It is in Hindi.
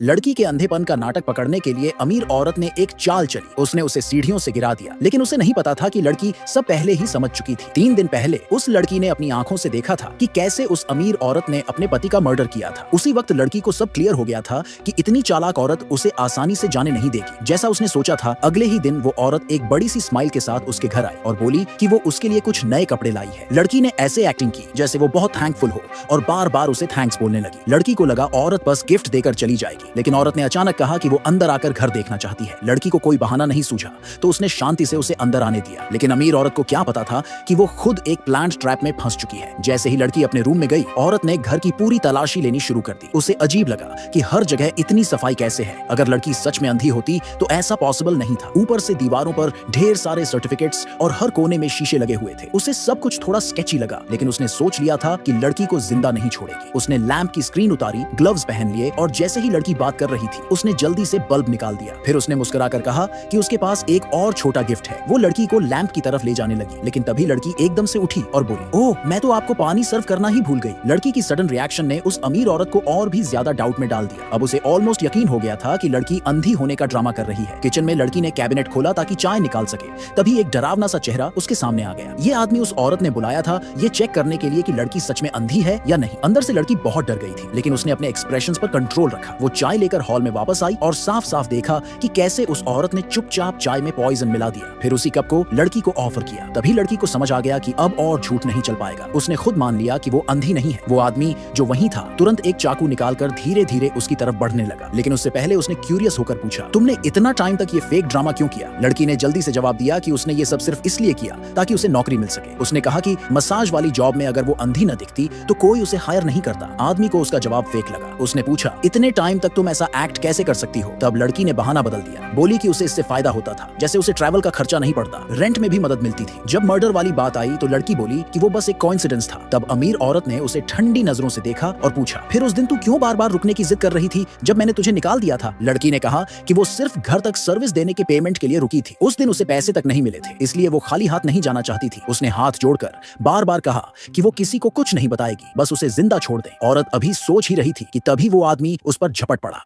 लड़की के अंधेपन का नाटक पकड़ने के लिए अमीर औरत ने एक चाल चली। उसने उसे सीढ़ियों से गिरा दिया, लेकिन उसे नहीं पता था कि लड़की सब पहले ही समझ चुकी थी। 3 दिन पहले उस लड़की ने अपनी आंखों से देखा था कि कैसे उस अमीर औरत ने अपने पति का मर्डर किया था। उसी वक्त लड़की को सब क्लियर हो गया था कि इतनी चालाक औरत उसे आसानी से जाने नहीं देगी जैसा उसने सोचा था। अगले ही दिन वो औरत एक बड़ी सी स्माइल के साथ उसके घर आई और बोली कि वो उसके लिए कुछ नए कपड़े लाई है। लड़की ने ऐसे एक्टिंग की जैसे वो बहुत थैंकफुल हो और बार बार उसे थैंक्स बोलने लगी। लड़की को लगा औरत बस गिफ्ट देकर चली जाएगी, लेकिन औरत ने अचानक कहा कि वो अंदर आकर घर देखना चाहती है। लड़की को कोई बहाना नहीं सूझा तो उसने शांति से उसे अंदर आने दिया, लेकिन अमीर औरत को क्या पता था कि वो खुद एक प्लांट ट्रैप में फंस चुकी है। जैसे ही लड़की अपने रूम में गई, औरत ने घर की पूरी तलाशी लेनी शुरू कर दी। उसे अजीब लगा कि हर जगह इतनी सफाई कैसे है। अगर लड़की सच में अंधी होती तो ऐसा पॉसिबल नहीं था। ऊपर से दीवारों पर ढेर सारे सर्टिफिकेट्स और हर कोने में शीशे लगे हुए थे। उसे सब कुछ थोड़ा स्केची लगा, लेकिन उसने सोच लिया था कि लड़की को जिंदा नहीं छोड़ेगी। उसने लैंप की स्क्रीन उतारी, ग्लव्स पहन लिए और जैसे ही लड़की बात कर रही थी उसने जल्दी से बल्ब निकाल दिया। फिर उसने मुस्कुराकर कहा कि उसके पास एक और छोटा गिफ्ट है। वो लड़की को लैंप की तरफ ले जाने लगी, लेकिन तभी लड़की एकदम से उठी और बोली, ओह, मैं तो आपको पानी सर्व करना ही भूल गई। लड़की की सडन रिएक्शन ने उस अमीर औरत को और भी ज्यादा डाउट में डाल दिया। अब उसे ऑलमोस्ट यकीन हो गया था कि लड़की अंधी होने का ड्रामा कर रही है। किचन में लड़की ने कैबिनेट खोला ताकि चाय निकाल सके। तभी एक डरावना सा चेहरा उसके सामने आ गया। ये आदमी उस औरत ने बुलाया था ये चेक करने के लिए कि लड़की सच में अंधी है या नहीं। अंदर से लड़की बहुत डर गई थी, लेकिन उसने अपने एक्सप्रेशंस पर कंट्रोल रखा। वो चाय लेकर हॉल में वापस आई और साफ साफ देखा कि कैसे उस औरत ने चुपचाप चाय में पॉइजन मिला दिया। फिर उसी कप को लड़की को ऑफर किया। तभी लड़की को समझ आ गया कि अब और झूठ नहीं चल पाएगा। उसने खुद मान लिया कि वो अंधी नहीं है। वो आदमी जो वहीं था तुरंत एक चाकू निकालकर धीरे धीरे उसकी तरफ बढ़ने लगा, लेकिन उससे पहले उसने क्यूरियस होकर पूछा, तुमने इतना टाइम तक ये फेक ड्रामा क्यों किया? लड़की ने जल्दी से जवाब दिया कि उसने ये सब सिर्फ इसलिए किया ताकि उसे नौकरी मिल सके। उसने कहा कि मसाज वाली जॉब में अगर वो अंधी न दिखती तो कोई उसे हायर नहीं करता। आदमी को उसका जवाब फेक लगा। उसने पूछा, इतने टाइम तक तुम ऐसा एक्ट कैसे कर सकती हो? तब लड़की ने बहाना बदल दिया, बोली कि उसे इससे फायदा होता था, जैसे उसे ट्रैवल का खर्चा नहीं पड़ता, रेंट में भी मदद मिलती थी। जब मर्डर वाली बात आई तो लड़की बोली कि वो बस एक कोइंसिडेंस था। तब अमीर औरत ने उसे ठंडी नजरों से देखा और पूछा, फिर उस दिन तू क्यों बार बार रुकने की जिद कर रही थी जब मैंने तुझे निकाल दिया था? लड़की ने कहा कि वो सिर्फ घर तक सर्विस देने के पेमेंट के लिए रुकी थी। उस दिन उसे पैसे तक नहीं मिले थे, इसलिए वो खाली हाथ नहीं जाना चाहती थी। उसने हाथ जोड़कर बार बार कहा कि वो किसी को कुछ नहीं बताएगी, बस उसे जिंदा छोड़ दे। औरत अभी सोच ही रही थी कि तभी वो आदमी उस पर झपट पड़ा।